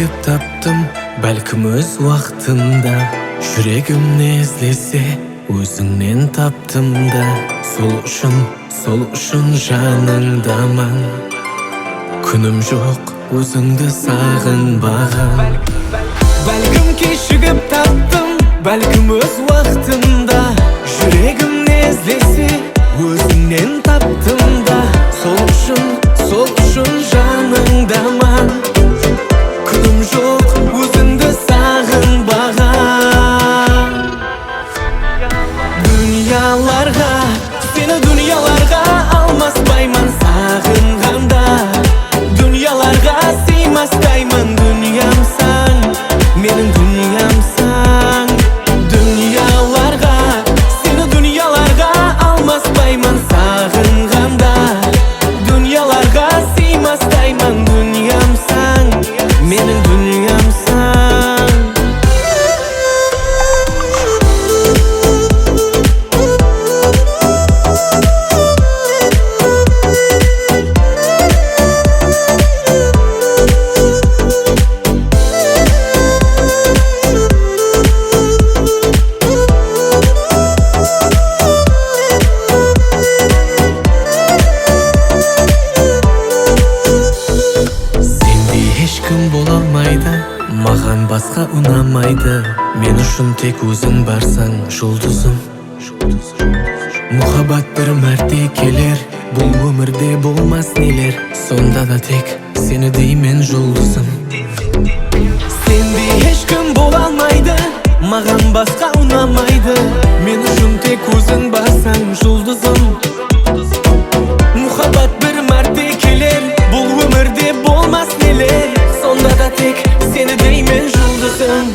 çigip taptım, balkim öz vaqtında. Yüregimni izlese özüngden taptım da. Sol üçün janыңdaman. Күнім жоқ өзіңді сағынбаған. Бәлкім кешігіп таптым, бәлкім өз уақытында. Жүрегімді іздесе өзіңнен таптым да. Сол үшін жаныңдаман. Күнім жоқ өзіңді сағынбаған. Дүнияларға, сені дүнияларға алмаспаймын сағынғанда. Дүнияларға сыймастаймын, дүниямсың, менің дүниямсың. Дүнияларға, сені дүнияларға алмаспаймын сағынғанда. Дүнияларға сыймастаймын, дүниямсың, менің дүниямсың. Бола алмайды, маған басқа ұнамайды. Мен үшін тек өзің барсаң жұлдызым. Мұхаббат бір мәрте келер, бұл өмірде болмас нелер. Сонда да тек сені деймін жұлдызым. Сендей ешкім бола алмайды, маған басқа ұнамайды. Мен үшін тек өзің барсаң жұлдызым. Мұхаббат бір мәрте келер, бұл өмірде болмас нелер. Sonda da tek seni deymen жұлдызым.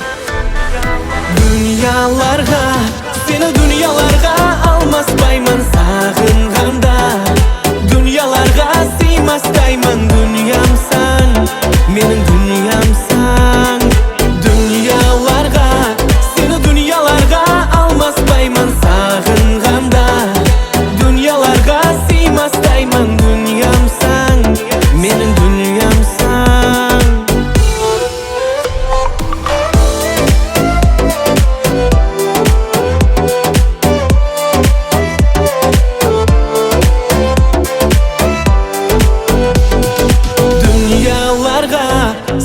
Dünyalarga, seni dünyalarga almaspayman sağınğanda. Dünyalarga sıymastayman, dünyamsan, mening dünyamsan. Dünyalarga, seni dünyalarga almaspayman sağınğanda. Dünyalarga sıymastayman, dünyamsan, mening dünyamsan.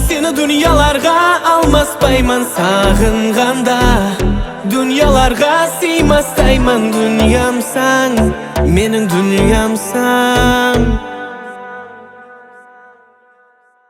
Seni dünyalarga almaspayman sağınğanda. Dünyalarga sıymastayman, dünyamsan, mening dünyamsan.